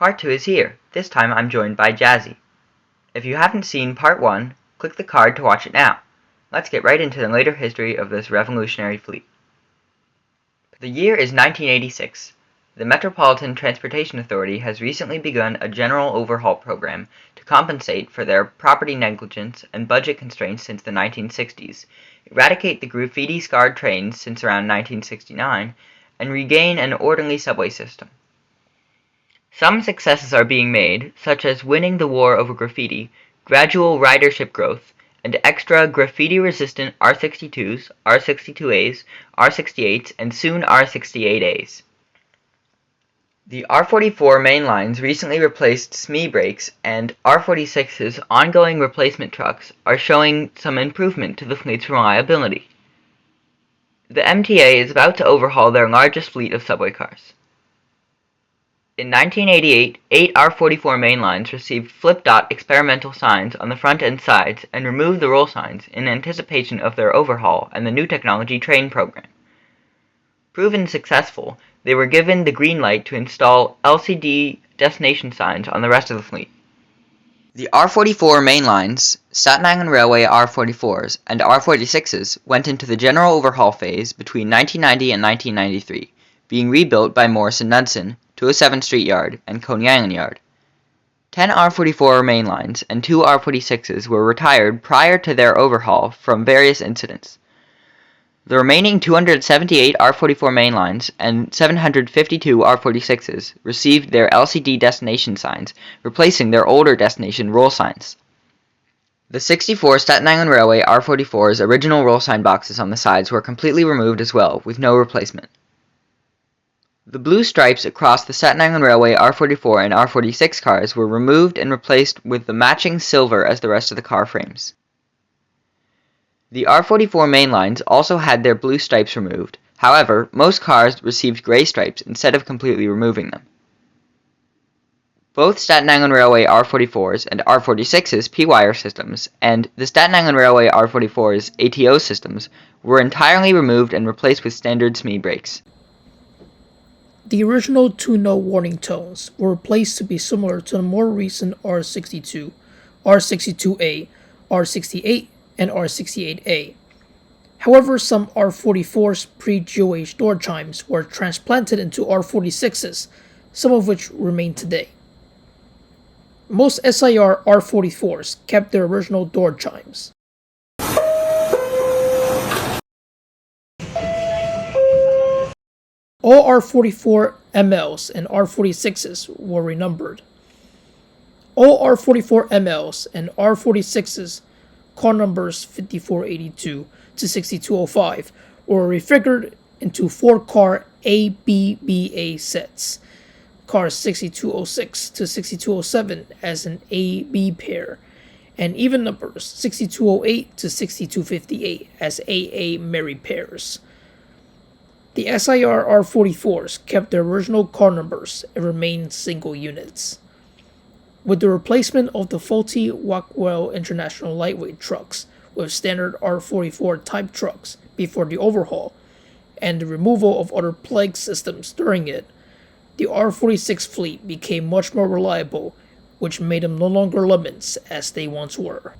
Part 2 is here. This time I'm joined by Jassy. If you haven't seen Part 1, click the card to watch it now. Let's get right into the later history of this revolutionary fleet. The year is 1986. The Metropolitan Transportation Authority has recently begun a general overhaul program to compensate for their property negligence and budget constraints since the 1960s, eradicate the graffiti-scarred trains since around 1969, and regain an orderly subway system. Some successes are being made, such as winning the war over graffiti, gradual ridership growth, and extra graffiti-resistant R62s, R62As, R68s, and soon R68As. The R44 main lines recently replaced SME brakes, and R46's ongoing replacement trucks are showing some improvement to the fleet's reliability. The MTA is about to overhaul their largest fleet of subway cars. In 1988, 8 R44 main lines received flip-dot experimental signs on the front and sides and removed the roll signs in anticipation of their overhaul and the new technology train program. Proven successful, they were given the green light to install LCD destination signs on the rest of the fleet. The R44 main lines, Staten Island Railway R44s, and R46s went into the general overhaul phase between 1990 and 1993, being rebuilt by Morrison Knudsen, 207 Street Yard, and Coney Island Yard. 10 R44 main lines and 2 R46s were retired prior to their overhaul from various incidents. The remaining 278 R44 main lines and 752 R46s received their LCD destination signs, replacing their older destination roll signs. The 64 Staten Island Railway R44's original roll sign boxes on the sides were completely removed as well, with no replacement. The blue stripes across the Staten Island Railway R44 and R46 cars were removed and replaced with the matching silver as the rest of the car frames. The R44 main lines also had their blue stripes removed. However, most cars received gray stripes instead of completely removing them. Both Staten Island Railway R44s and R46's P-wire systems and the Staten Island Railway R44's ATO systems were entirely removed and replaced with standard SME brakes. The original two no warning tones were replaced to be similar to the more recent R62, R62A, R68, and R68A. However, some R44's pre-GOH door chimes were transplanted into R46s, some of which remain today. Most SIR R44s kept their original door chimes. All R44MLs and R46s were renumbered. All R44MLs and R46s, car numbers 5482 to 6205, were refigured into 4-car ABBA sets, cars 6206 to 6207 as an AB pair, and even numbers 6208 to 6258 as AA Mary pairs. The SIR R44s kept their original car numbers and remained single units. With the replacement of the faulty Rockwell International lightweight trucks with standard R44 type trucks before the overhaul, and the removal of other plague systems during it, the R46 fleet became much more reliable, which made them no longer lemons as they once were.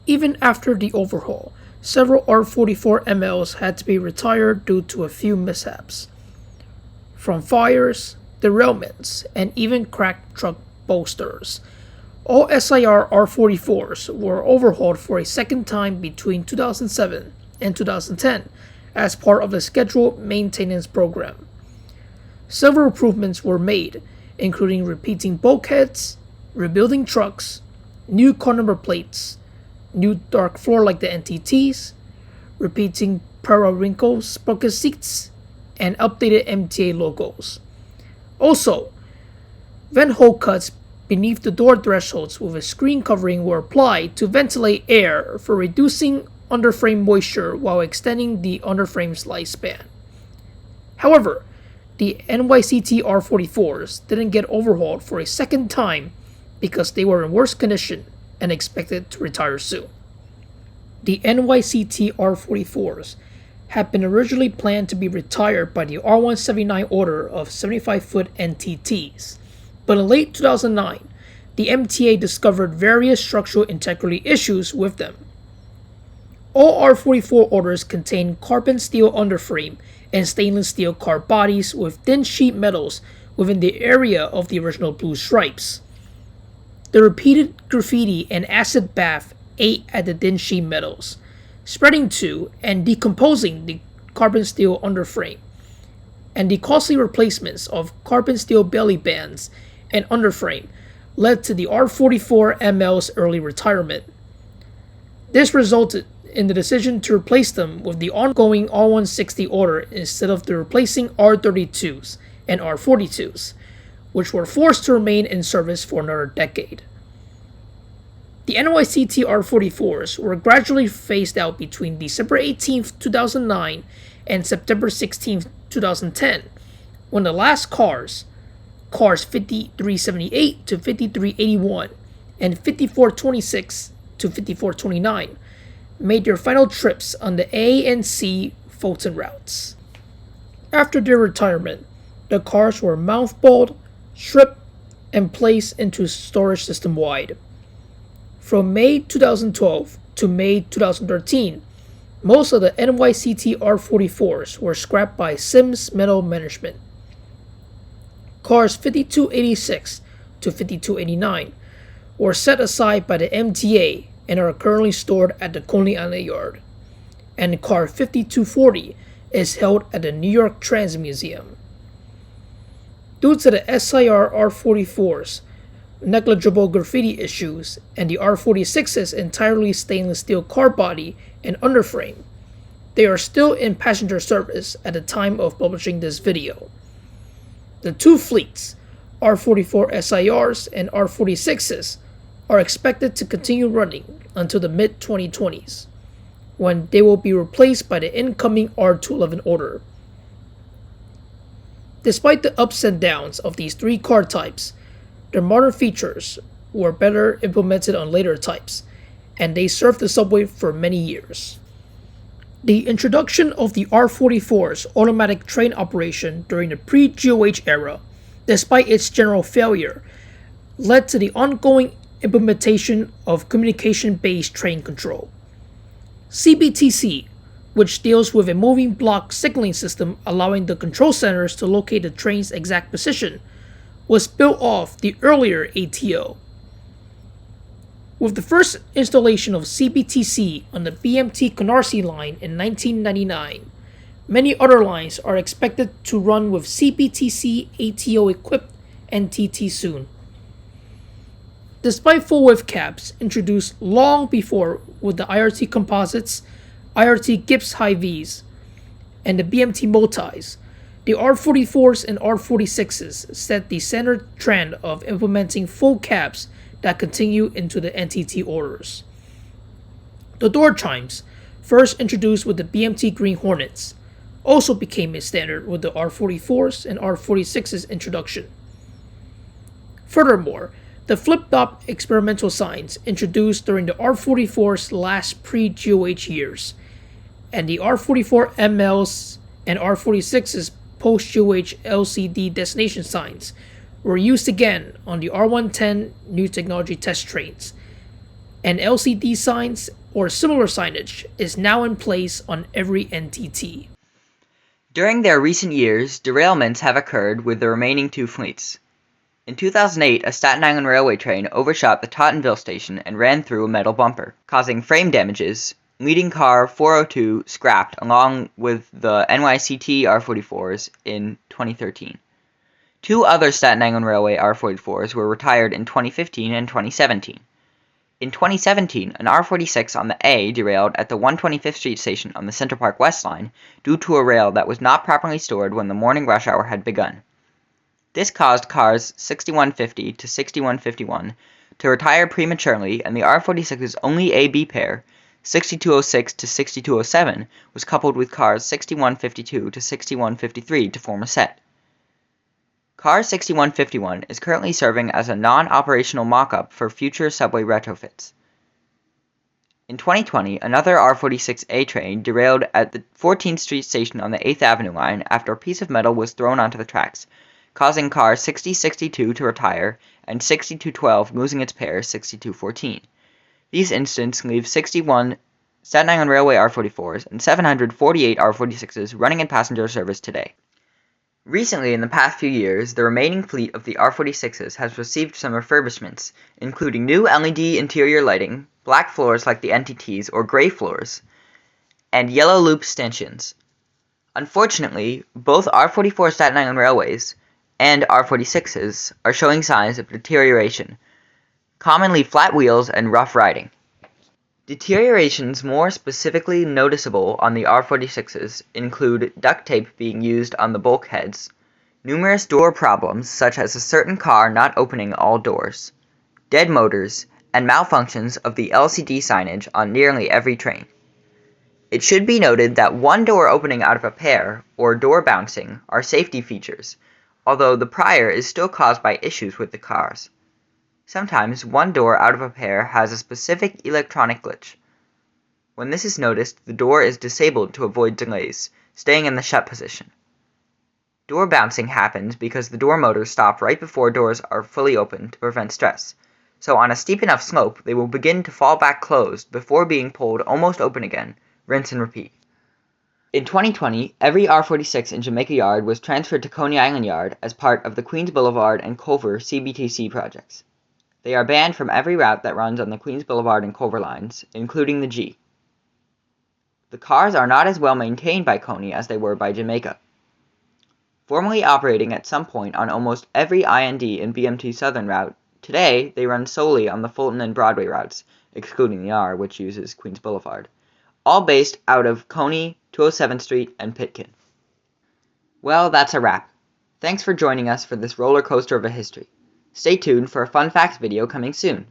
Even after the overhaul, several R44MLs had to be retired due to a few mishaps, from fires, derailments, and even cracked truck bolsters. All SIR R44s were overhauled for a second time between 2007 and 2010 as part of the scheduled maintenance program. Several improvements were made, including repeating bulkheads, rebuilding trucks, new car number plates, new dark floor like the NTTs, repeating para-wrinkle sprocket seats, and updated MTA logos. Also, vent hole cuts beneath the door thresholds with a screen covering were applied to ventilate air for reducing underframe moisture while extending the underframe's lifespan. However, the NYCT R44s didn't get overhauled for a second time because they were in worse condition and expected to retire soon. The NYCT R44s had been originally planned to be retired by the R179 order of 75-foot NTTs, but in late 2009, the MTA discovered various structural integrity issues with them. All R44 orders contain carbon steel underframe and stainless steel car bodies with thin sheet metals within the area of the original blue stripes. The repeated graffiti and acid bath ate at the thin sheet metals, spreading to and decomposing the carbon steel underframe, and the costly replacements of carbon steel belly bands and underframe led to the R44MLs early retirement. This resulted in the decision to replace them with the ongoing R160 order instead of the replacing R32s and R42s, which were forced to remain in service for another decade. The NYCT R44s were gradually phased out between December 18, 2009 and September 16, 2010, when the last cars 5378 to 5381 and 5426 to 5429, made their final trips on the A and C Fulton routes. After their retirement, the cars were mothballed, stripped, and placed into storage system-wide. From May 2012 to May 2013, most of the NYCT R44s were scrapped by Sims Metal Management. Cars 5286 to 5289 were set aside by the MTA and are currently stored at the Coney Island Yard, and car 5240 is held at the New York Trans Museum. Due to the SIR R44's negligible graffiti issues and the R46's entirely stainless steel car body and underframe, they are still in passenger service at the time of publishing this video. The two fleets, R44 SIRs and R46s, are expected to continue running until the mid-2020s, when they will be replaced by the incoming R211 order. Despite the ups and downs of these three car types, their modern features were better implemented on later types, and they served the subway for many years. The introduction of the R44's automatic train operation during the pre-GOH era, despite its general failure, led to the ongoing implementation of communication-based train control. CBTC, which deals with a moving block signaling system allowing the control centers to locate the train's exact position, was built off the earlier ATO. With the first installation of CBTC on the BMT Canarsie line in 1999, many other lines are expected to run with CBTC ATO-equipped NTT soon. Despite full-width cabs introduced long before with the IRT composites, IRT Gibbs Hy-Vs, and the BMT multis, the R44s and R46s set the standard trend of implementing full cabs that continue into the NTT orders. The door chimes, first introduced with the BMT Green Hornets, also became a standard with the R44s and R46's introduction. Furthermore, the flip-top experimental signs introduced during the R44's last pre-GOH years, and the R44MLs and R46's post-GOH LCD destination signs were used again on the R110 new technology test trains, and LCD signs or similar signage is now in place on every NTT. During their recent years, derailments have occurred with the remaining two fleets. In 2008, a Staten Island Railway train overshot the Tottenville station and ran through a metal bumper, causing frame damages, leading car 402 scrapped along with the NYCT R44s in 2013. Two other Staten Island Railway R44s were retired in 2015 and 2017. In 2017, an R46 on the A derailed at the 125th Street station on the Center Park West line due to a rail that was not properly stored when the morning rush hour had begun. This caused cars 6150 to 6151 to retire prematurely, and the R46's only AB pair, 6206 to 6207, was coupled with cars 6152 to 6153 to form a set. Car 6151 is currently serving as a non-operational mock-up for future subway retrofits. In 2020, another R46A train derailed at the 14th Street station on the 8th Avenue line after a piece of metal was thrown onto the tracks, causing car 6062 to retire and 6212 losing its pair 6214. These incidents leave 61 Staten Island Railway R44s and 748 R46s running in passenger service today. Recently, in the past few years, the remaining fleet of the R46s has received some refurbishments, including new LED interior lighting, black floors like the NTTs or gray floors, and yellow loop stanchions. Unfortunately, both R44 Staten Island Railways and R46s are showing signs of deterioration, commonly flat wheels and rough riding. Deteriorations more specifically noticeable on the R46s include duct tape being used on the bulkheads, numerous door problems such as a certain car not opening all doors, dead motors, and malfunctions of the LCD signage on nearly every train. It should be noted that one door opening out of a pair, or door bouncing, are safety features, although the prior is still caused by issues with the cars. Sometimes one door out of a pair has a specific electronic glitch. When this is noticed, the door is disabled to avoid delays, staying in the shut position. Door bouncing happens because the door motors stop right before doors are fully open to prevent stress, so on a steep enough slope they will begin to fall back closed before being pulled almost open again, rinse and repeat. In 2020, every R46 in Jamaica Yard was transferred to Coney Island Yard as part of the Queens Boulevard and Culver CBTC projects. They are banned from every route that runs on the Queens Boulevard and Culver lines, including the G. The cars are not as well maintained by Coney as they were by Jamaica. Formerly operating at some point on almost every IND and BMT Southern route, today they run solely on the Fulton and Broadway routes, excluding the R, which uses Queens Boulevard, all based out of Coney, 207th Street, and Pitkin. Well, that's a wrap. Thanks for joining us for this roller coaster of a history. Stay tuned for a fun facts video coming soon.